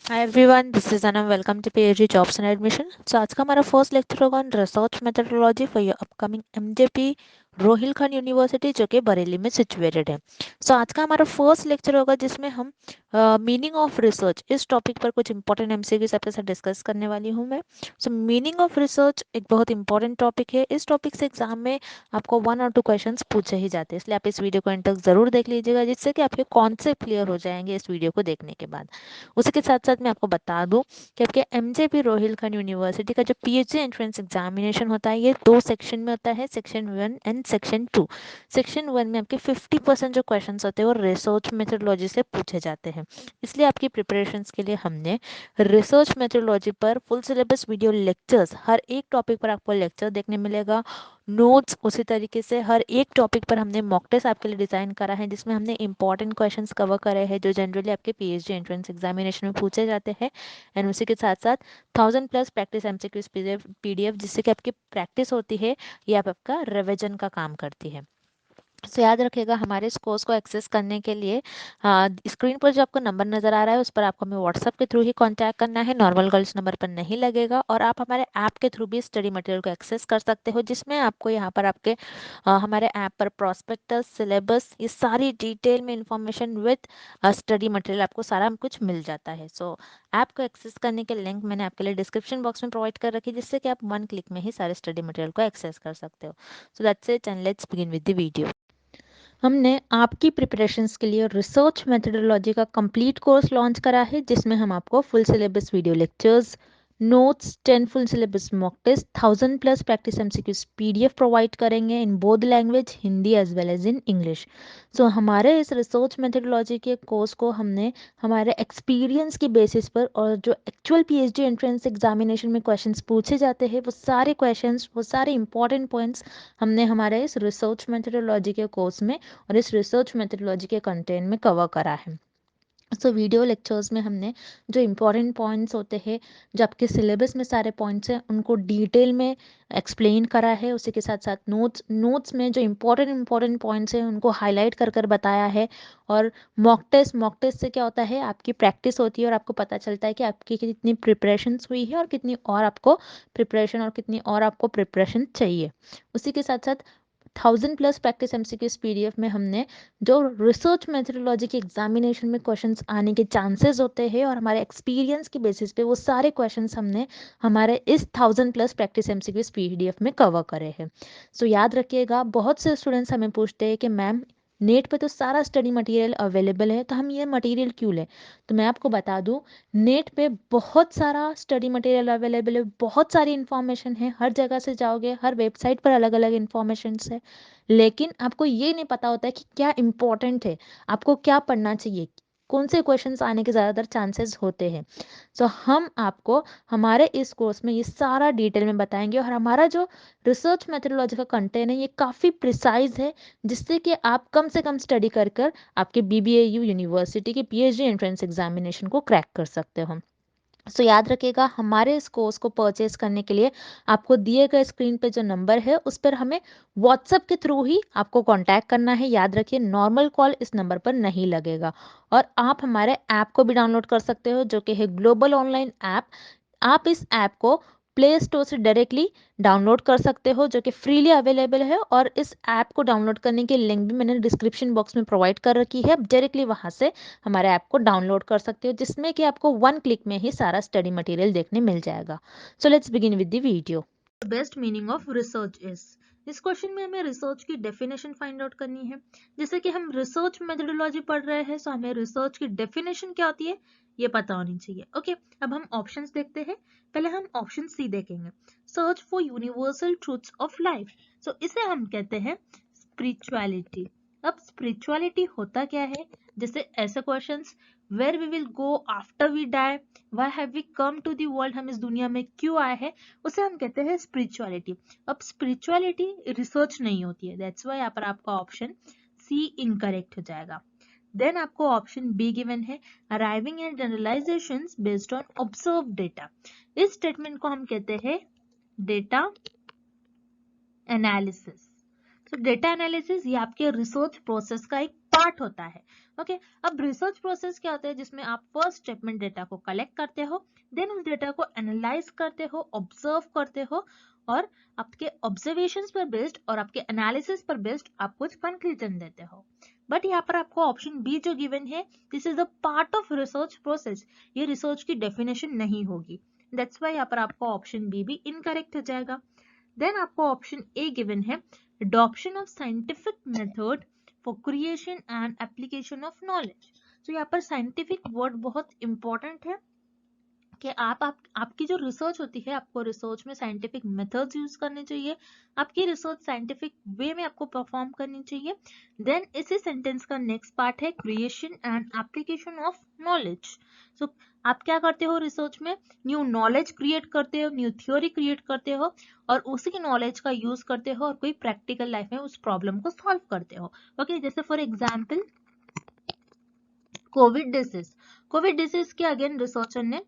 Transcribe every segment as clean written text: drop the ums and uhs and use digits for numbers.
Hi everyone, this is Anam. Welcome to PhD Jobs and Admission. So आज का हमारा first lecture होगा on research methodology for your upcoming MJP Rohilkhand university जो कि बरेली में situated है. सो आज का हमारा फर्स्ट लेक्चर होगा जिसमें हम मीनिंग ऑफ रिसर्च इस टॉपिक पर कुछ इंपॉर्टेंट एमसीक्यूज आपके साथ डिस्कस करने वाली हूँ मैं. सो मीनिंग ऑफ रिसर्च एक बहुत इंपॉर्टेंट टॉपिक है. इस टॉपिक से एग्जाम में आपको 1 और 2 क्वेश्चंस पूछे ही जाते हैं, इसलिए आप इस वीडियो को एंड तक जरूर देख लीजिएगा जिससे कि आपके कॉन्सेप्ट क्लियर हो जाएंगे इस वीडियो को देखने के बाद. उसी के साथ साथ मैं आपको बता दूं कि आपके एमजेपी रोहिलखंड यूनिवर्सिटी का जो पीएचडी एंट्रेंस एग्जामिनेशन होता है ये 2 सेक्शन में होता है, सेक्शन 1 एंड सेक्शन 2. सेक्शन 1 में आपके 50% जो क्वेश्चन होते हैं वो रिसर्च मेथोडोलॉजी से पूछे जाते हैं. इसलिए आपकी प्रिपरेशंस के लिए हमने रिसर्च मेथोडोलॉजी पर फुल सिलेबस वीडियो लेक्चर्स, हर एक टॉपिक पर आपको लेक्चर देखने मिलेगा, नोट्स उसी तरीके से हर एक टॉपिक पर हमने मॉक टेस्ट आपके लिए डिजाइन करा है जिसमें हमने इंपॉर्टेंट क्वेश्चंस कवर करे हैं जो जनरली आपके पीएचडी एंट्रेंस एग्जामिनेशन में पूछे जाते हैं. एंड उसी के साथ साथ 1000+ प्रैक्टिस एमसीक्यूज पीडीएफ जिससे कि आपकी प्रैक्टिस होती है, ये आपका रिवीजन का काम करती है. तो याद रखिएगा हमारे इस कोर्स को एक्सेस करने के लिए स्क्रीन पर जो आपको नंबर नजर आ रहा है उस पर आपको हमें व्हाट्सएप के थ्रू ही कांटेक्ट करना है, नॉर्मल गर्ल्स नंबर पर नहीं लगेगा. और आप हमारे ऐप के थ्रू भी स्टडी मटेरियल को एक्सेस कर सकते हो जिसमें आपको यहाँ पर आपके हमारे ऐप पर प्रोस्पेक्टस, सिलेबस, ये सारी डिटेल में इंफॉर्मेशन विद स्टडी मटेरियल आपको सारा कुछ मिल जाता है. सो ऐप को एक्सेस करने के लिंक मैंने आपके लिए डिस्क्रिप्शन बॉक्स में प्रोवाइड कर रखी है जिससे कि आप 1 क्लिक में ही सारे स्टडी मटेरियल को एक्सेस कर सकते हो. So that's it and let's begin with the video. हमने आपकी प्रिपरेशंस के लिए रिसर्च मेथोडोलॉजी का कंप्लीट कोर्स लॉन्च करा है जिसमें हम आपको full syllabus video lectures, notes, 10 full syllabus mock test, 1000+ practice MCQs PDF provide करेंगे in both language, Hindi as well as in English. So हमारे इस रिसर्च मेथोडोलॉजी के कोर्स को हमने हमारे एक्सपीरियंस की बेसिस पर और जो एक्चुअल पीएचडी एंट्रेंस एग्जामिनेशन में क्वेश्चंस पूछे जाते हैं वो सारे क्वेश्चंस, वो सारे इंपॉर्टेंट पॉइंट्स हमने हमारे इस रिसर्च मेथोडोलॉजी के कोर्स में और इस रिसर्च मेथोडोलॉजी के कंटेंट में कवर करा है. सो वीडियो लेक्चर्स में हमने जो इम्पोर्टेंट पॉइंट्स होते हैं, जो आपके सिलेबस में सारे पॉइंट्स हैं, उनको डिटेल में एक्सप्लेन करा है. उसी के साथ साथ नोट्स में जो इम्पोर्टेंट पॉइंट्स हैं उनको हाईलाइट कर कर बताया है. और मॉक टेस्ट से क्या होता है, आपकी प्रैक्टिस होती है और आपको पता चलता है कि आपकी कितनी प्रिपरेशंस हुई है और कितनी और आपको प्रिपरेशन और कितनी और आपको प्रिपरेशन चाहिए. उसी के साथ साथ 1000+ प्रैक्टिस एमसीक्यूज पीडीएफ में हमने जो रिसर्च मेथोडोलॉजी के एग्जामिनेशन में क्वेश्चंस आने के चांसेस होते हैं और हमारे एक्सपीरियंस की बेसिस पे वो सारे क्वेश्चंस हमने हमारे इस 1000+ प्रैक्टिस एमसीक्यूज पीडीएफ में कवर करे हैं. सो याद रखिएगा, बहुत से स्टूडेंट्स हमें पूछते हैं कि मैम नेट पे तो सारा स्टडी मटेरियल अवेलेबल है तो हम ये मटेरियल क्यों लें. तो मैं आपको बता दूं, नेट पे बहुत सारा स्टडी मटेरियल अवेलेबल है, बहुत सारी इंफॉर्मेशन है, हर जगह से जाओगे हर वेबसाइट पर अलग अलग इंफॉर्मेशन है. लेकिन आपको ये नहीं पता होता है कि क्या इम्पोर्टेंट है, आपको क्या पढ़ना चाहिए, कौन से क्वेश्चंस आने के ज़्यादातर चांसेस होते हैं. सो हम आपको हमारे इस कोर्स में ये सारा डिटेल में बताएंगे और हमारा जो रिसर्च मेथोडोलॉजी का कंटेंट है ये काफ़ी प्रिसाइज है जिससे कि आप कम से कम स्टडी कर कर आपके बीबीएयू यूनिवर्सिटी के पीएचडी एंट्रेंस एग्जामिनेशन को क्रैक कर सकते हो. सो याद रखिएगा, हमारे इस कोर्स को परचेज करने के लिए आपको दिए गए स्क्रीन पे जो नंबर है उस पर हमें व्हाट्सएप के थ्रू ही आपको कांटेक्ट करना है. याद रखिए, नॉर्मल कॉल इस नंबर पर नहीं लगेगा. और आप हमारे ऐप को भी डाउनलोड कर सकते हो जो कि है ग्लोबल ऑनलाइन ऐप. आप इस ऐप को प्ले स्टोर से डायरेक्टली डाउनलोड कर सकते हो जो कि फ्रीली अवेलेबल है. और इस ऐप को डाउनलोड करने की लिंक भी मैंने डिस्क्रिप्शन बॉक्स में प्रोवाइड कर रखी है. आप डायरेक्टली वहां से हमारे ऐप को डाउनलोड कर सकते हो जिसमें कि आपको 1 क्लिक में ही सारा स्टडी मटेरियल देखने मिल जाएगा. So let's begin with the video. Best meaning of research is, इस क्वेश्चन में हमें रिसर्च की डेफिनेशन फाइंड आउट करनी है. जैसे कि हम रिसर्च मेथोडोलॉजी पढ़ रहे हैं सो हमें रिसर्च की डेफिनेशन क्या होती है ये पता होनी चाहिए. ओके, अब हम ऑप्शंस देखते हैं. पहले हम ऑप्शन सी देखेंगे, search for universal truths of life. So इसे हम कहते हैं स्पिरिचुअलिटी. अब स्पिरिचुअलिटी होता क्या है, जैसे ऐसे questions, where we will go after we die, why have we come to the world, हम इस दुनिया में क्यों आए हैं, उसे हम कहते हैं स्पिरिचुअलिटी. अब स्पिरिचुअलिटी रिसर्च नहीं होती है, दैट्स व्हाई यहाँ पर आपका ऑप्शन सी इनकरेक्ट हो जाएगा. देन आपको ऑप्शन बी गिवन है, arriving at generalisations based on observe data. इस स्टेटमेंट को हम कहते हैं डेटा एनालिसिस. तो डेटा एनालिसिस ये आपके रिसर्च प्रोसेस का एक पार्ट होता है। ओके, अब रिसर्च प्रोसेस क्या होता है, जिसमें आप फर्स्ट स्टेप में डेटा को कलेक्ट करते हो, देन उस डेटा को एनालाइज करते हो, ऑब्जर्व करते हो, और आपके ऑब्जर्वेशंस पर बेस्ड और आपके एनालिसिस पर बेस्ड आप कुछ कंक्लूजन देते हो। बट यहाँ पर आपको ऑप्शन बी जो गिवन है, this is a part of research process, ये रिसर्च की डेफिनेशन नहीं होगी। दैट्स वाई यहाँ पर आपको ऑप्शन बी भी इनकरेक्ट हो जाएगा। देन आपको ऑप्शन ए गिवन है, adoption of scientific method for creation and application of knowledge। तो यहाँ पर साइंटिफिक वर्ड बहुत इंपॉर्टेंट है कि आपकी जो रिसर्च होती है, आपको रिसर्च में साइंटिफिक मेथड्स यूज करने चाहिए, आपकी रिसर्च साइंटिफिक वे में आपको परफॉर्म करनी चाहिए। देन इसी सेंटेंस का नेक्स्ट पार्ट है creation and application of knowledge. So आप क्या करते हो रिसर्च में, न्यू नॉलेज क्रिएट करते हो, न्यू थ्योरी क्रिएट करते हो, और उसी नॉलेज का यूज करते हो और कोई प्रैक्टिकल लाइफ में उस प्रॉब्लम को सॉल्व करते हो। ओके, जैसे फॉर एग्जाम्पल कोविड डिसीज के अगेन रिसर्चर ने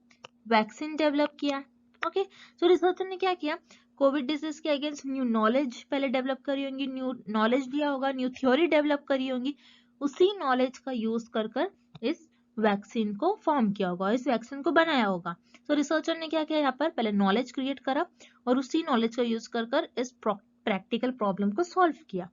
वैक्सीन डेवलप किया। ओके, तो रिसर्चर ने क्या किया, कोविड डिजीज के अगेंस्ट न्यू नॉलेज पहले डेवलप करी होंगी, न्यू नॉलेज दिया होगा, न्यू थ्योरी डेवलप करी होंगी, उसी नॉलेज का यूज कर इस वैक्सीन को फॉर्म किया होगा, इस वैक्सीन को बनाया होगा। तो रिसर्चर ने क्या किया, यहाँ पर पहले नॉलेज क्रिएट करा और उसी नॉलेज का यूज कर इस प्रैक्टिकल प्रॉब्लम को सॉल्व किया।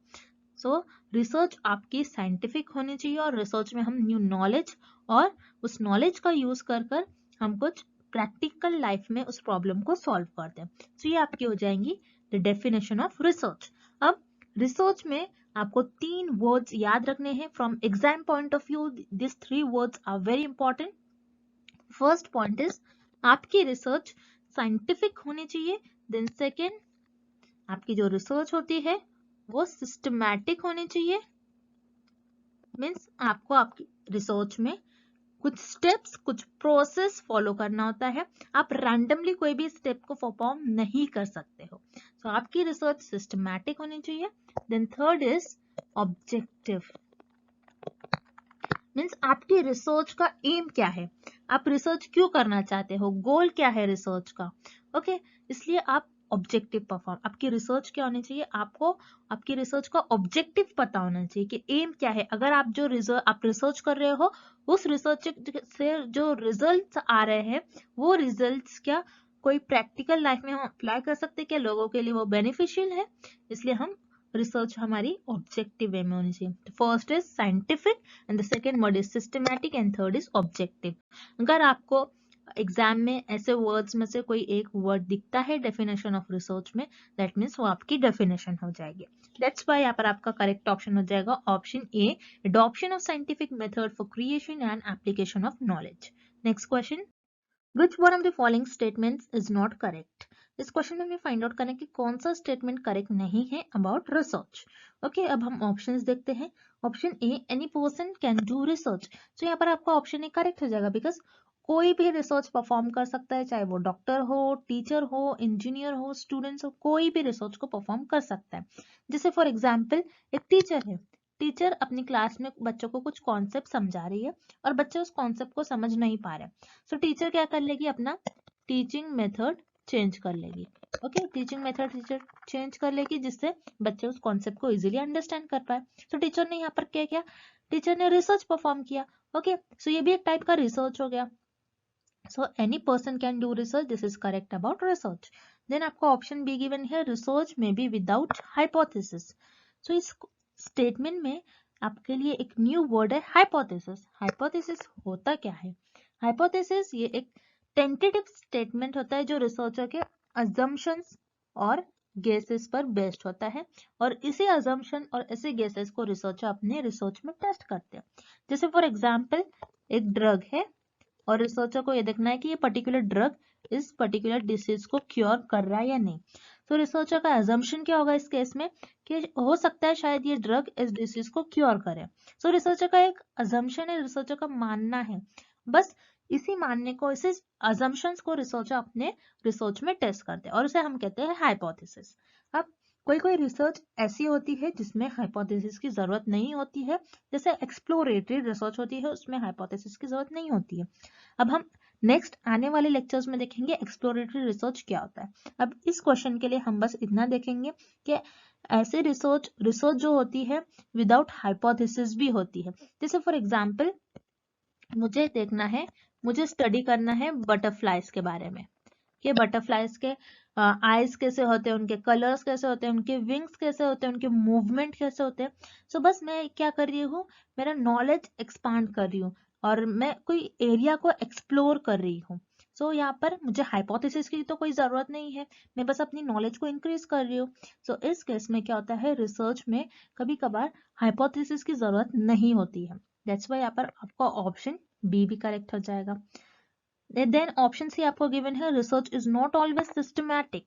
सो रिसर्च आपकी साइंटिफिक होनी चाहिए और रिसर्च में हम न्यू नॉलेज और उस नॉलेज का यूज कर हम कुछ प्रैक्टिकल लाइफ में उस प्रॉब्लम को सॉल्व करते हैं। तो ये आपकी हो जाएंगी द डेफिनेशन ऑफ रिसर्च। अब रिसर्च में आपको 3 वर्ड्स याद रखने हैं from exam point of view. This 3 words are very important. First point is आपकी रिसर्च साइंटिफिक होनी चाहिए। देन सेकेंड, आपकी जो रिसर्च होती है वो सिस्टमैटिक होनी चाहिए, मीन्स आपको आपकी रिसर्च में कुछ स्टेप्स, कुछ प्रोसेस फॉलो करना होता है, आप रैंडमली कोई भी स्टेप को परफॉर्म नहीं कर सकते हो। तो आपकी रिसर्च सिस्टमैटिक होनी चाहिए। Then third is objective, means आपकी रिसर्च का एम क्या है, आप रिसर्च क्यों करना चाहते हो, गोल क्या है रिसर्च का। ओके, इसलिए आप ऑब्जेक्टिव परफॉर्म, आपकी रिसर्च क्या होनी चाहिए, आपको आपकी रिसर्च का ऑब्जेक्टिव पता होना चाहिए कि एम क्या है। अगर आप जो आप रिसर्च कर रहे हो, उस रिसर्च से जो रिजल्ट्स आ रहे हैं, वो रिजल्ट्स क्या कोई प्रैक्टिकल लाइफ में हम अप्लाई कर सकते हैं, क्या लोगों के लिए वो बेनिफिशियल है। इसलिए हम रिसर्च हमारी ऑब्जेक्टिव वे में होनी चाहिए। First is scientific and the second word is systematic and third is objective. अगर आपको एग्जाम में ऐसे वर्ड्स में से कोई एक वर्ड दिखता है डेफिनेशन ऑफ रिसर्च में, दैट मीन्स वो आपकी डेफिनेशन हो जाएगी। दैट्स व्हाई यहाँ पर आपका करेक्ट ऑप्शन हो जाएगा option A, adoption of scientific method for creation and application of knowledge. Next question, Which one of the following statements is not correct? इस क्वेश्चन में हमें फाइंड आउट करना है कि कौन सा स्टेटमेंट करेक्ट नहीं है अबाउट रिसर्च। ओके, अब हम ऑप्शंस देखते हैं। Option A, any person can do research. तो यहाँ पर आपका ऑप्शन ए करेक्ट हो जाएगा, बिकॉज कोई भी रिसर्च परफॉर्म कर सकता है, चाहे वो डॉक्टर हो, टीचर हो, इंजीनियर हो, स्टूडेंट्स हो, कोई भी रिसर्च को परफॉर्म कर सकता है। जैसे फॉर एग्जाम्पल एक टीचर है, टीचर अपनी क्लास में बच्चों को कुछ कॉन्सेप्ट समझा रही है और बच्चे उस कॉन्सेप्ट को समझ नहीं पा रहे, सो टीचर क्या कर लेगी, अपना टीचिंग मेथड चेंज कर लेगी। Okay, teaching method teacher change कर लेगी जिससे बच्चे उस कॉन्सेप्ट को इजीली अंडरस्टैंड कर पाए। तो टीचर ने यहाँ पर क्या किया, टीचर ने रिसर्च परफॉर्म किया। ओके, सो ये भी एक टाइप का रिसर्च हो गया। So any person can do research, this is correct about research. Then आपको ऑप्शन बी गिवन है, रिसर्च में बी विदाउट हाइपोथेसिस। सो इस स्टेटमेंट में आपके लिए एक न्यू वर्ड है हाइपोथेसिस। हाइपोथेसिस होता क्या है, हाइपोथेसिस ये एक टेंटेटिव स्टेटमेंट होता है जो रिसर्चर के अजम्पशंस और गेसेस पर बेस्ड होता है, और इसी अजम्पशन और ऐसे गेसेस को रिसर्चर अपने रिसर्च में टेस्ट करते हैं। जैसे फॉर एग्जांपल एक ड्रग है और रिसर्चर को ये देखना है कि ये पर्टिकुलर ड्रग इस पर्टिकुलर डिसीज को क्योर कर रहा है या नहीं। तो रिसर्चर का अजम्पशन क्या होगा इस केस में, कि हो सकता है शायद ये ड्रग इस डिसीज को क्योर करे। सो रिसर्चर का एक अजम्पशन है, रिसर्चर का मानना है, बस इसी मानने को, इसी अजम्पशंस को रिसर्चर अपने रिसर्च में टेस्ट करते हैं और उसे हम कहते हैं हाइपोथेसिस। अब कोई कोई रिसर्च ऐसी होती है जिसमें हाइपोथेसिस की जरूरत नहीं होती है, जैसे एक्सप्लोरेटरी रिसर्च होती है, उसमें हाइपोथेसिस की जरूरत नहीं होती है। अब हम नेक्स्ट आने वाले लेक्चर्स में देखेंगे एक्सप्लोरेटरी रिसर्च क्या होता है। अब इस क्वेश्चन के लिए हम बस इतना देखेंगे कि ऐसे रिसर्च जो होती है विदाउट हाइपोथेसिस भी होती है। जैसे फॉर एग्जांपल मुझे देखना है, मुझे स्टडी करना है बटरफ्लाइज के बारे में कि बटरफ्लाइज के आईज कैसे होते हैं, उनके कलर्स कैसे होते हैं, उनके विंग्स कैसे होते हैं, उनके मूवमेंट कैसे होते हैं। सो बस मैं क्या कर रही हूँ, मेरा नॉलेज एक्सपांड कर रही हूँ और मैं कोई एरिया को एक्सप्लोर कर रही हूँ। सो यहाँ पर मुझे हाइपोथेसिस की तो कोई जरूरत नहीं है, मैं बस अपनी नॉलेज को इंक्रीज कर रही हूँ। सो इस केस में क्या होता है, रिसर्च में कभी कभार हाइपोथेसिस की जरूरत नहीं होती है। दैट्स वाई यहाँ पर आपका ऑप्शन बी भी करेक्ट हो जाएगा। देन ऑप्शन सी आपको गिवन है research is not always systematic,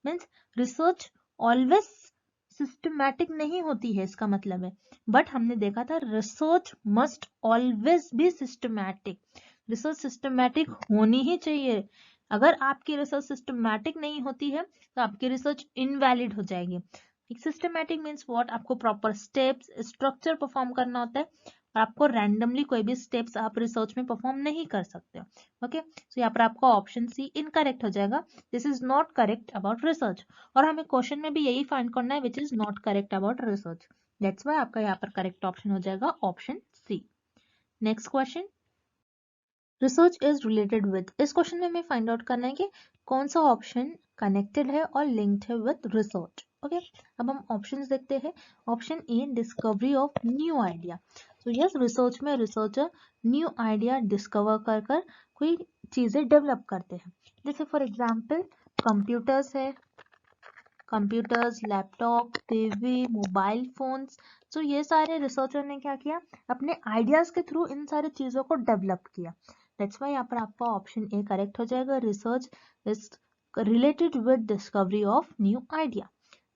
means research always systematic नहीं होती है, इसका मतलब है। बट हमने देखा था research must always be systematic, research systematic होनी ही चाहिए। अगर आपकी रिसर्च सिस्टमैटिक नहीं होती है तो आपकी रिसर्च इनवैलिड हो जाएगी। सिस्टमैटिक मीन्स व्हाट, आपको प्रॉपर स्टेप्स स्ट्रक्चर परफॉर्म करना होता है और आपको रैंडमली कोई भी स्टेप्स आप रिसर्च में परफॉर्म नहीं कर सकते। ओके, सो यहाँ पर आपका ऑप्शन सी इनकरेक्ट हो जाएगा, this is not correct about research. और हमें क्वेश्चन में भी यही फाइंड करना है which is not correct about research. That's why आपका यहाँ पर करेक्ट ऑप्शन हो जाएगा option C. Next question, research is related with, इस क्वेश्चन में हमें फाइंड आउट करना है कि कौन सा ऑप्शन कनेक्टेड है और लिंक्ड है विद रिसर्च। ओके, अब हम ऑप्शंस देखते हैं। Option A discovery of new idea, तो यस रिसर्च में रिसर्चर न्यू आइडिया डिस्कवर कर कर कोई चीजें डेवलप करते हैं। जैसे फॉर एग्जांपल कंप्यूटर्स है, computers, laptop, TV, mobile phones. तो ये सारे रिसर्चर ने क्या किया, अपने आइडियाज के थ्रू इन सारी चीजों को डेवलप किया। दैट्स वाई यहाँ पर आपका ऑप्शन ए करेक्ट हो जाएगा, research is related with discovery of new idea.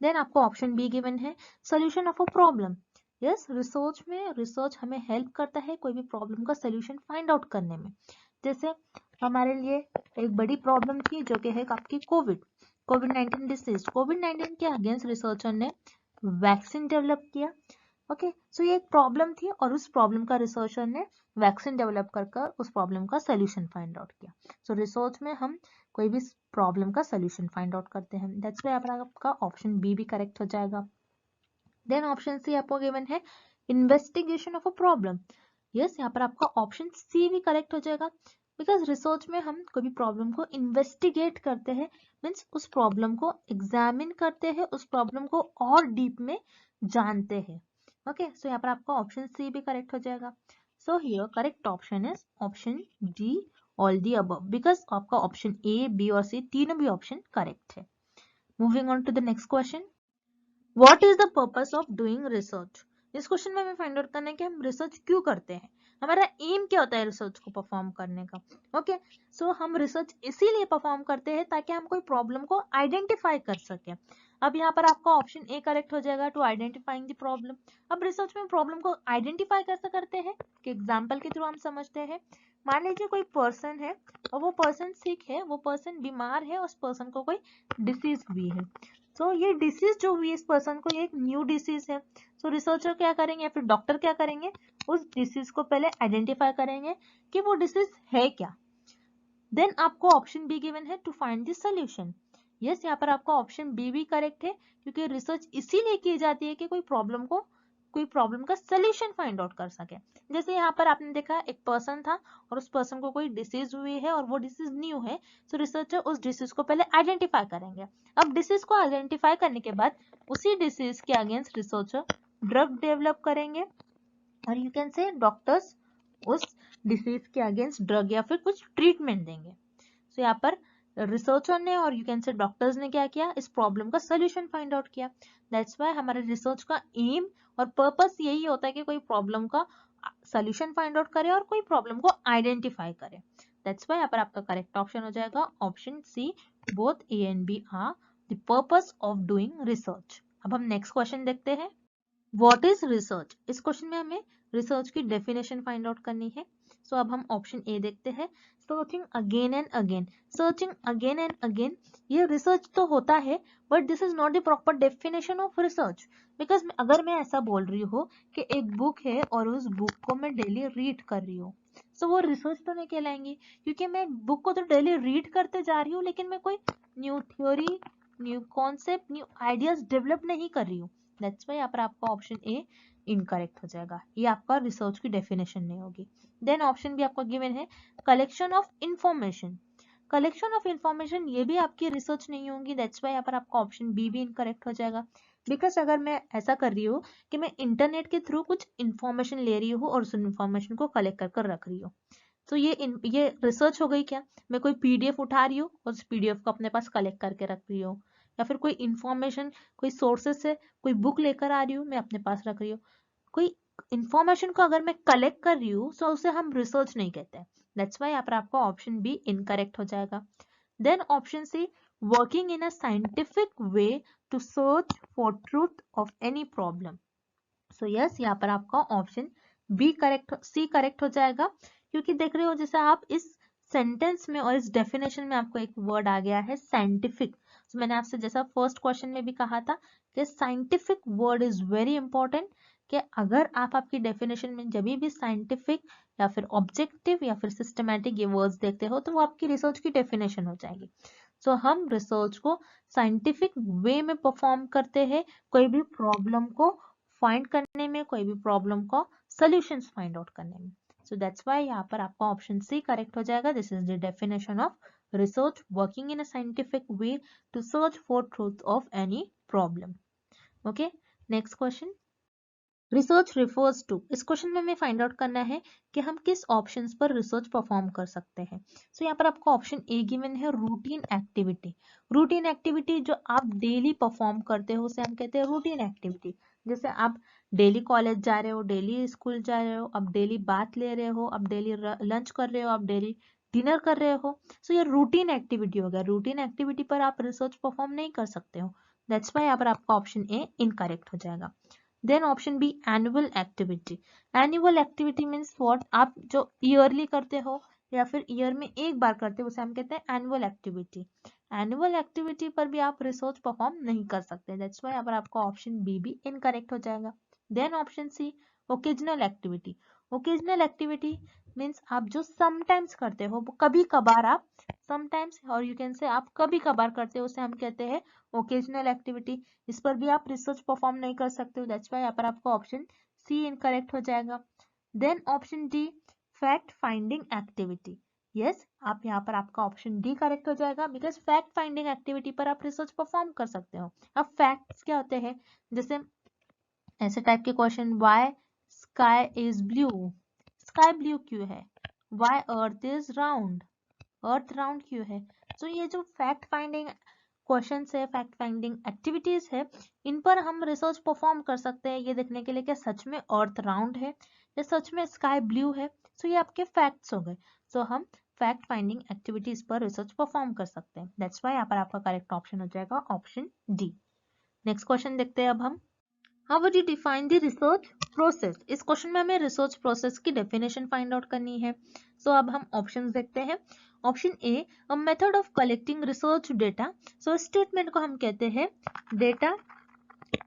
Then आपको ऑप्शन बी गिवन है, solution of a problem. Yes, research में रिसर्च हमें हेल्प करता है कोई भी प्रॉब्लम का सोल्यूशन फाइंड आउट करने में। जैसे हमारे लिए एक बड़ी प्रॉब्लम थी जो कि है आपकी कोविड-19 डिसीज। कोविड-19 के अगेंस्ट रिसर्चर ने वैक्सीन डेवलप किया। ओके, सो ये एक प्रॉब्लम थी और उस प्रॉब्लम का रिसर्चर ने वैक्सीन डेवलप कर कर उस प्रॉब्लम का सोल्यूशन फाइंड आउट किया। सो रिसर्च में हम कोई भी प्रॉब्लम का सोल्यूशन फाइंड आउट करते हैं। दैट्स वाई आपका ऑप्शन बी भी करेक्ट हो जाएगा। देन ऑप्शन सी आपको गिवन है, investigation of a problem. Yes, यहाँ पर आपका ऑप्शन सी भी करेक्ट हो जाएगा, बिकॉज रिसर्च में हम कोई भी प्रॉब्लम को इन्वेस्टिगेट करते हैं, मीन्स उस प्रॉब्लम को एग्जामिन करते हैं, उस प्रॉब्लम को और डीप में जानते हैं। ओके, सो यहाँ पर आपका ऑप्शन सी भी करेक्ट हो जाएगा। So here correct option is option D, all the above, because आपका ऑप्शन ए, बी और सी तीनों भी ऑप्शन करेक्ट है। Moving on to the next question, what is the purpose of doing research. इस question में हमें find out करना है कि हम रिसर्च क्यों करते हैं, हमारा एम क्या होता है रिसर्च को परफॉर्म करने का। ओके, सो हम रिसर्च इसीलिए परफॉर्म करते हैं ताकि हम कोई प्रॉब्लम को आइडेंटिफाई कर सके। अब यहाँ पर आपका ऑप्शन ए करेक्ट हो जाएगा, टू आइडेंटिफाइंग द प्रॉब्लम। अब रिसर्च में प्रॉब्लम को आइडेंटिफाई कैसे करते हैं कि एग्जाम्पल के थ्रू हम समझते हैं। मान लीजिए कोई पर्सन है और वो पर्सन सिक है, वो पर्सन बीमार है, उस पर्सन को कोई डिसीज हुई है। तो ये डिसीज जो हुई इस पर्सन को, ये एक न्यू डिसीज है। सो रिसर्चर क्या करेंगे या फिर डॉक्टर क्या करेंगे, उस डिसीज को पहले आइडेंटिफाई करेंगे कि वो डिसीज है क्या। देन आपको ऑप्शन बी गिवन है, to find the solution. Yes, यहाँ पर आपका ऑप्शन बी भी करेक्ट है, क्योंकि रिसर्च इसीलिए की जाती है कि कोई प्रॉब्लम का सोल्यूशन फाइंड आउट कर सके। जैसे यहाँ पर आपने देखा एक पर्सन था और उस पर्सन को कोई डिसीज हुई है और वो डिसीज न्यू है, सो रिसर्चर उस डिसीज को पहले आइडेंटिफाई करेंगे। अब डिसीज को आइडेंटिफाई करने के बाद उसी डिसीज के अगेंस्ट रिसर्चर ड्रग डेवलप करेंगे और यू कैन से डॉक्टर्स उस डिसीज के अगेंस्ट ड्रग या फिर कुछ ट्रीटमेंट देंगे। सो यहाँ पर रिसर्चर ने और यू कैन से डॉक्टर्स ने क्या किया, इस प्रॉब्लम का सोल्यूशन फाइंड आउट किया। दैट्स वाई हमारे रिसर्च का एम और पर्पस यही होता है कि कोई प्रॉब्लम का सोल्यूशन फाइंड आउट करे और कोई प्रॉब्लम को आइडेंटिफाई करे। दैट्स वाई यहाँ पर आपका करेक्ट ऑप्शन हो जाएगा option C, both A and B are the purpose of doing research. अब हम नेक्स्ट क्वेश्चन देखते हैं, व्हाट इज रिसर्च। इस क्वेश्चन में हमें रिसर्च की डेफिनेशन फाइंड आउट करनी है। सो अब हम ऑप्शन ए देखते हैं, searching again and again. Searching again and again ये रिसर्च तो होता है, but this is not the proper definition of research. Because अगर मैं ऐसा बोल रही हूँ कि एक बुक है और उस बुक को मैं डेली रीड कर रही हूँ, सो वो रिसर्च तो नहीं कहलाएंगी, क्योंकि मैं बुक को तो डेली रीड करते जा रही हूँ लेकिन मैं कोई new theory, new concept, new ideas develop नहीं कर रही हूँ। दैट्स वाई यहाँ पर आपका ऑप्शन ए इनकरेक्ट हो जाएगा, ये आपका रिसर्च की डेफिनेशन नहीं होगी। देन ऑप्शन बी आपको गिवन है collection of information. Collection of information ये भी आपकी रिसर्च नहीं होगी, दैट्स वाई यहाँ पर आपका ऑप्शन बी भी इनकरेक्ट हो जाएगा। बिकॉज अगर मैं ऐसा कर रही हूँ कि मैं इंटरनेट के थ्रू कुछ इंफॉर्मेशन ले रही हूँ और उस इंफॉर्मेशन को कलेक्ट कर रख रही हूँ, तो ये रिसर्च हो गई क्या? मैं कोई पीडीएफ उठा रही हूँ और उस पीडीएफ को अपने पास कलेक्ट करके रख रही हूँ, या फिर कोई इंफॉर्मेशन कोई सोर्सेस से कोई बुक लेकर आ रही हूँ मैं अपने पास रख रही हूँ। कोई इंफॉर्मेशन को अगर मैं कलेक्ट कर रही हूँ तो उसे हम रिसर्च नहीं कहते हैं। दैट्स वाई यहाँ पर आपका ऑप्शन बी इनकरेक्ट हो जाएगा। Then option C working in a scientific way to search for truth of any problem. So yes, यहाँ पर आपका option B correct, C correct हो जाएगा, क्योंकि देख रहे हो जैसे आप इस सेंटेंस में और इस डेफिनेशन में आपको एक वर्ड आ गया है साइंटिफिक। तो मैंने आपसे जैसा फर्स्ट क्वेश्चन में भी कहा था कि scientific word is very important, कि अगर आप आपकी डेफिनेशन में जब भी साइंटिफिक या फिर ऑब्जेक्टिव या फिर सिस्टमैटिक ये वर्ड्स देखते हो तो वो आपकी रिसर्च की डेफिनेशन हो जाएगी। सो हम रिसर्च को साइंटिफिक वे में परफॉर्म करते हैं, कोई भी प्रॉब्लम को फाइंड करने में, कोई भी प्रॉब्लम का सॉल्यूशंस फाइंड आउट करने में। सो दैट्स व्हाई यहाँ पर आपका ऑप्शन सी करेक्ट हो जाएगा। This is the definition of research, working in a scientific way to search for truth of any problem. Okay, next question, research refers to. इस question में हमें find out करना है कि हम किस ऑप्शंस पर रिसर्च परफॉर्म कर सकते हैं। सो यहाँ पर आपको ऑप्शन ए गिवन है रूटीन एक्टिविटी। रूटीन एक्टिविटी जो आप डेली परफॉर्म करते हो उसे हम कहते हैं रूटीन एक्टिविटी। जैसे आप डेली कॉलेज जा रहे हो, डेली स्कूल जा रहे हो, आप डेली बात ले रहे हो, आप डेली लंच कर रहे हो, आप डेली डिनर कर रहे हो। सो ये रूटीन एक्टिविटी हो गया। रूटीन एक्टिविटी पर आप रिसर्च परफॉर्म नहीं कर सकते हो। दैट्स वाई यहाँ पर आपका ऑप्शन ए इनकरेक्ट हो जाएगा। Then option B annual activity. Annual activity means what, आप जो ईयरली करते हो या फिर ईयर में एक बार करते हो उसे हम कहते हैं एनुअल एक्टिविटी। एनुअल एक्टिविटी पर भी आप रिसर्च परफॉर्म नहीं कर सकते। दैट्स व्हाई यहाँ पर आपका ऑप्शन बी भी इनकरेक्ट हो जाएगा। Then option C occasional activity. Occasional activity means आप जो समटाइम्स करते हो, कभी कभार आप, समटाइम्स और यू कैन से आप कभी कभार करते हो, उसे हम कहते हैं ओकेजनल एक्टिविटी। इस पर भी आप रिसर्च परफॉर्म नहीं कर सकते हो। दैट्स व्हाई यहाँ पर आपका ऑप्शन सी इनकरेक्ट हो जाएगा। Then option D fact finding activity. Yes, आप यहाँ पर आपका ऑप्शन डी करेक्ट हो जाएगा, बिकॉज फैक्ट फाइंडिंग एक्टिविटी पर आप रिसर्च परफॉर्म कर सकते हो। अब फैक्ट्स क्या होते हैं, जैसे ऐसे टाइप के question, why sky is blue, sky blue क्यों है, why earth is round, earth round क्यों है। तो ये जो फैक्ट फाइंडिंग क्वेश्चंस है, फैक्ट फाइंडिंग एक्टिविटीज है, इन पर हम रिसर्च परफॉर्म कर सकते हैं ये देखने के लिए कि सच में अर्थ राउंड है या सच में स्काई ब्लू है। सो ये आपके फैक्ट्स हो गए। सो हम फैक्ट फाइंडिंग एक्टिविटीज पर रिसर्च परफॉर्म कर सकते हैं। दैट्स वाई यहाँ पर आपका करेक्ट ऑप्शन हो जाएगा ऑप्शन डी। नेक्स्ट क्वेश्चन देखते हैं अब हम, how would you define the research process. इस क्वेश्चन में हमें रिसर्च प्रोसेस की डेफिनेशन फाइंड आउट करनी है। सो अब हम ऑप्शंस देखते हैं। Option A a method of collecting research data. So statement को हम कहते हैं डेटा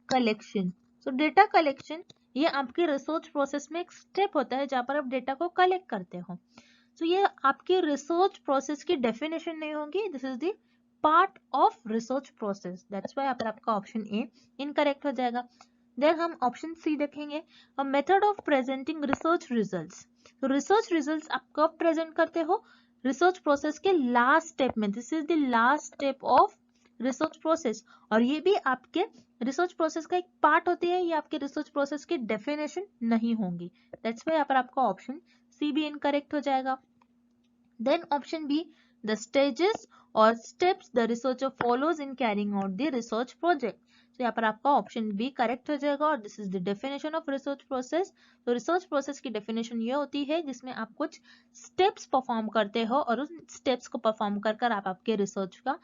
कलेक्शन। सो डेटा कलेक्शन ये आपके रिसर्च प्रोसेस में एक स्टेप होता है जहां पर आप डेटा को कलेक्ट करते हो। सो ये आपकी रिसर्च प्रोसेस की डेफिनेशन नहीं होगी, this is the part of research process. That's why यहाँ पर आपका ऑप्शन ए इनकरेक्ट हो जाएगा। देन हम ऑप्शन सी देखेंगे, a method of presenting research results. तो रिसर्च रिजल्ट्स आप कब प्रेजेंट करते हो, रिसर्च प्रोसेस के लास्ट स्टेप में। This is the last step of research process, और ये भी आपके रिसर्च प्रोसेस का एक पार्ट होती है, ये आपके रिसर्च प्रोसेस की डेफिनेशन नहीं होंगी। दैट्स व्हाई यहाँ पर आपका ऑप्शन सी भी इनकरेक्ट हो जाएगा। Then option B the stages और steps the researcher follows in carrying out the research project. तो यहाँ पर आपका ऑप्शन बी करेक्ट हो जाएगा, और this is the definition of research process. तो रिसर्च प्रोसेस की डेफिनेशन ये होती है जिसमें आप कुछ स्टेप्स परफॉर्म करते हो और उन स्टेप्स को परफॉर्म कर कर आप आपके रिसर्च का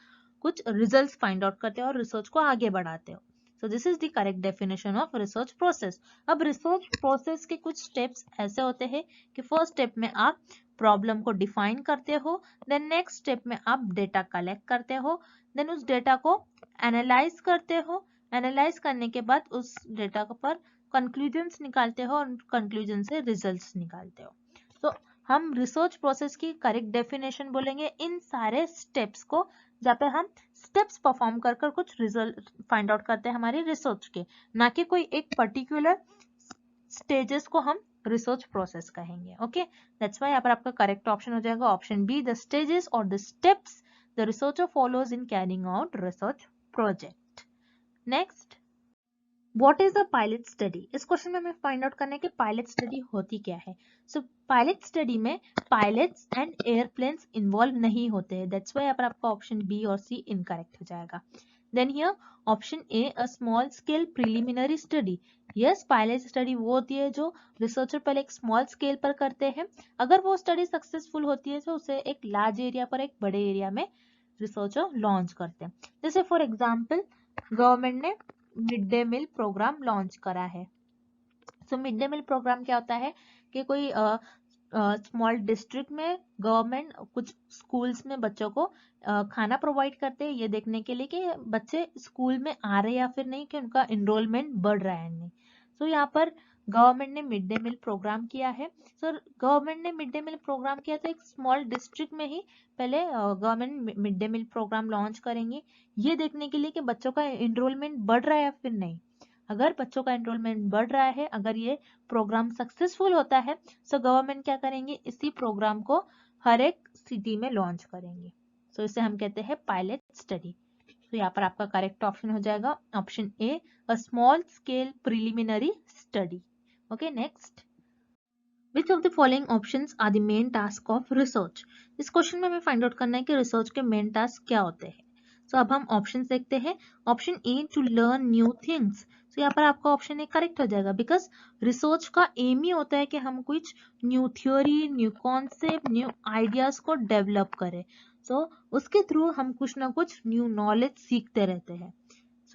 कुछ रिजल्ट्स फाइंड आउट करते हो और रिसर्च को आगे बढ़ाते हो। So this is the correct definition of research process. अब रिसर्च प्रोसेस के कुछ स्टेप्स ऐसे होते हैं कि फर्स्ट स्टेप में आप प्रॉब्लम को डिफाइन करते हो, देन नेक्स्ट स्टेप में आप डेटा कलेक्ट करते हो, देन उस डेटा को एनालाइज करते हो, एनालाइज करने के बाद उस डेटा पर कंक्लूजन्स निकालते हो और कंक्लूजन से रिजल्ट्स निकालते हो। तो हम रिसर्च प्रोसेस की करेक्ट डेफिनेशन बोलेंगे इन सारे स्टेप्स को, जहाँ पे हम स्टेप्स परफॉर्म कर कर कुछ रिजल्ट फाइंड आउट करते हैं हमारी रिसर्च के, ना कि कोई एक पर्टिकुलर स्टेजेस को हम रिसर्च प्रोसेस कहेंगे। ओके, दैट्स व्हाई यहाँ पर आपका करेक्ट ऑप्शन हो जाएगा ऑप्शन बी, द स्टेजेस और the steps the researcher follows in carrying out research project. Next, what is a pilot study? इस क्वेश्चन में हमें फाइंड आउट करना है कि पायलट स्टडी होती क्या है। सो पायलट स्टडी में पायलट्स एंड एयरप्लेन्स इन्वॉल्व नहीं होते हैं, दैट्स व्हाई यहाँ पर आपका ऑप्शन बी और सी इनकरेक्ट हो जाएगा। Then here option A, a small scale preliminary study. Yes, pilot study वो होती है जो रिसर्चर पहले एक स्मॉल स्केल पर करते हैं, अगर वो स्टडी सक्सेसफुल होती है तो उसे एक लार्ज एरिया पर, एक बड़े एरिया में रिसर्चर लॉन्च करते हैं। जैसे फॉर एग्जाम्पल गवर्नमेंट ने mid day meal program launch करा है। So mid day meal program क्या होता है कि कोई स्मॉल डिस्ट्रिक्ट में गवर्नमेंट कुछ स्कूल्स में बच्चों को खाना प्रोवाइड करते हैं, ये देखने के लिए कि बच्चे स्कूल में आ रहे या फिर नहीं, कि उनका एनरोलमेंट बढ़ रहा है नहीं। सो यहाँ पर गवर्नमेंट ने मिड डे मील प्रोग्राम किया है। सो गवर्नमेंट ने मिड डे मील प्रोग्राम किया तो एक स्मॉल डिस्ट्रिक्ट में ही पहले government mid day meal program launch करेंगे, ये देखने के लिए कि बच्चों का एनरोलमेंट बढ़ रहा है या फिर नहीं। अगर बच्चों का एनरोलमेंट बढ़ रहा है, अगर ये प्रोग्राम सक्सेसफुल होता है, सो गवर्नमेंट क्या करेंगे, इसी प्रोग्राम को हर एक सिटी में लॉन्च करेंगे। सो इसे हम कहते हैं पायलट स्टडी। तो यहाँ पर आपका करेक्ट ऑप्शन हो जाएगा option A, a small scale preliminary study. Okay, next, which of the following options are the main task of research? इस क्वेश्चन में हमें फाइंड आउट करना है कि रिसर्च के मेन टास्क क्या होते हैं। सो अब हम ऑप्शन देखते हैं। Option A, to learn new things. तो यहाँ पर आपका ऑप्शन ए करेक्ट हो जाएगा, बिकॉज रिसर्च का एम ही होता है कि हम कुछ new theory, new concept, new ideas को डेवलप करें। सो उसके थ्रू हम कुछ ना कुछ न्यू नॉलेज सीखते रहते हैं।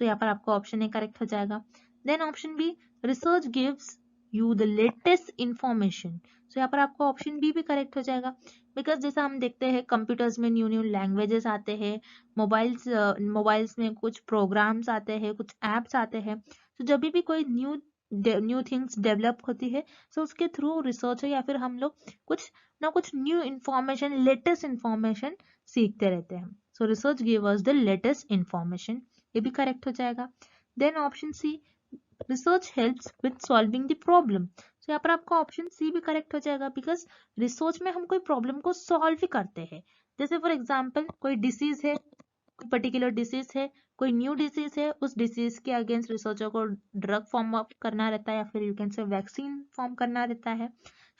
सो यहाँ पर आपका ऑप्शन ए करेक्ट हो जाएगा। Then option B, research gives you the latest information. So यहाँ पर आपका ऑप्शन बी भी करेक्ट हो जाएगा, बिकॉज जैसा हम देखते हैं कंप्यूटर्स में न्यू न्यू लैंग्वेजेस आते हैं, मोबाइल्स में कुछ प्रोग्राम्स आते हैं, कुछ एप्स आते हैं। तो जब भी कोई न्यू थिंग्स डेवलप होती है, सो उसके थ्रू रिसर्च या फिर हम लोग कुछ ना कुछ न्यू इंफॉर्मेशन, लेटेस्ट इंफॉर्मेशन सीखते रहते हैं। So research give us the latest information, ये भी करेक्ट हो जाएगा। Then option C, research helps with solving the problem. तो यहाँ पर आपका ऑप्शन सी भी करेक्ट हो जाएगा, बिकॉज रिसर्च में हम कोई प्रॉब्लम को सॉल्व ही करते हैं। जैसे फॉर एग्जांपल कोई डिसीज है, कोई पर्टिकुलर डिसीज है, कोई न्यू डिसीज है, उस डिसीज के अगेंस्ट रिसर्चर को ड्रग फॉर्म अप करना रहता है, या फिर you can say vaccine form करना रहता है।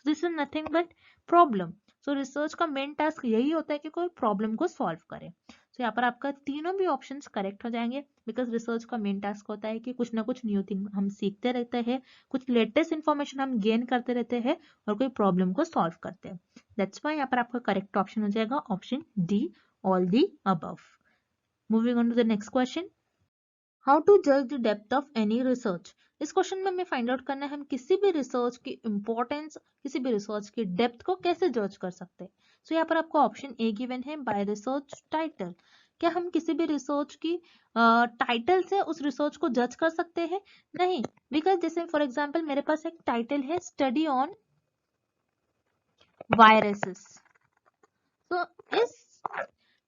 This is nothing but problem. So research का मेन टास्क यही होता है कि कोई प्रॉब्लम को सॉल्व करे। तो यहाँ पर आपका तीनों भी ऑप्शंस करेक्ट हो जाएंगे, बिकॉज रिसर्च का मेन टास्क होता है कि कुछ ना कुछ न्यू थिंग हम सीखते रहते हैं, कुछ लेटेस्ट इन्फॉर्मेशन हम गेन करते रहते हैं और कोई प्रॉब्लम को सॉल्व करते हैं। दैट्स व्हाई यहाँ पर आपका करेक्ट ऑप्शन हो जाएगा option D, all the above. Moving on to the next question, how to जज the depth of any research? इस क्वेश्चन में हमें फाइंड आउट करना है हम किसी भी रिसर्च की इंपॉर्टेंस, किसी भी रिसर्च की डेप्थ को कैसे जज कर सकते हैं। सो यहाँ पर आपको ऑप्शन ए गिवन है, बाय रिसर्च टाइटल। क्या हम किसी भी रिसर्च की टाइटल से उस रिसर्च को जज कर सकते हैं? नहीं, बिकॉज जैसे फॉर एग्जाम्पल मेरे पास एक टाइटल है, स्टडी ऑन वायरसेस। तो इस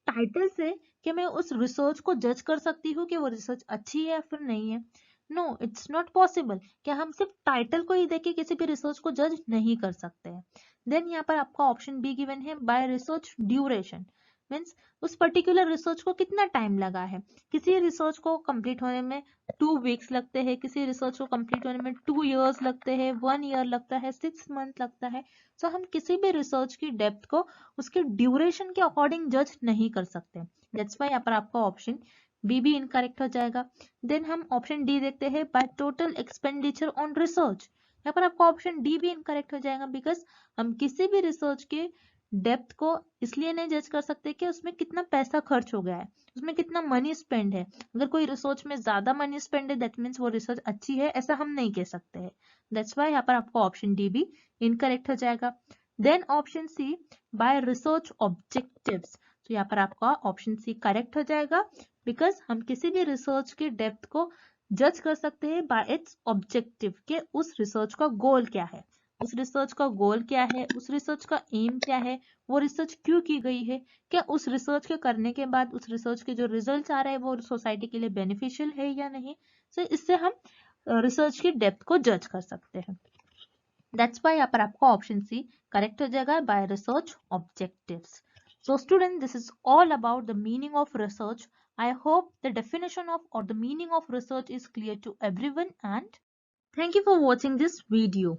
टाइटल से क्या मैं उस रिसर्च को जज कर सकती हूँ कि वो रिसर्च अच्छी है या फिर नहीं है? No, it's not possible. क्या हम सिर्फ टाइटल को ही देख के किसी भी रिसर्च को जज नहीं कर सकते हैं। देन यहाँ पर आपका ऑप्शन बी गिवन है, बाय रिसर्च ड्यूरेशन। मीन्स उस पर्टिकुलर रिसर्च को कितना टाइम लगा है। किसी रिसर्च को कंप्लीट होने में 2 वीक्स लगते हैं, किसी रिसर्च को कंप्लीट होने में 2 इयर्स लगते हैं, 1 ईयर लगता है, 6 मंथ लगता है। सो हम किसी भी रिसर्च की डेप्थ को उसके ड्यूरेशन के अकॉर्डिंग जज नहीं कर सकते। दैट्स व्हाई यहाँ पर आपका ऑप्शन बी भी इनकरेक्ट हो जाएगा। देन हम ऑप्शन डी देखते हैं, by total expenditure on research. यहाँ पर आपका ऑप्शन डी भी इनकरेक्ट हो जाएगा, बिकॉज हम किसी भी रिसर्च के डेप्थ को इसलिए नहीं जज कर सकते कि उसमें कितना पैसा खर्च हो गया है, उसमें कितना मनी स्पेंड है। अगर कोई रिसर्च में ज्यादा मनी स्पेंड है, दैट मीन्स वो रिसर्च अच्छी है, ऐसा हम नहीं कह सकते हैं। दैट्स व्हाई यहाँ पर आपको ऑप्शन डी भी इनकरेक्ट हो जाएगा। Then option C, by research objectives. तो यहाँ पर आपका ऑप्शन सी करेक्ट हो जाएगा, बिकॉज हम किसी भी रिसर्च के डेप्थ को जज कर सकते हैं बाय इट्स ऑब्जेक्टिव, के उस रिसर्च का गोल क्या है, उस रिसर्च का गोल क्या है, उस रिसर्च का एम क्या है, वो रिसर्च क्यों की गई है, क्या उस रिसर्च के करने के बाद उस रिसर्च के जो रिजल्ट आ रहे हैं वो सोसाइटी के लिए बेनिफिशियल है या नहीं। तो इससे हम रिसर्च की डेप्थ को जज कर सकते हैं। दैट्स वाई यहाँ पर आपको ऑप्शन सी करेक्ट हो जाएगा, bye research objectives. So student, this is all about the meaning of research. I hope the definition of or the meaning of research is clear to everyone, and thank you for watching this video.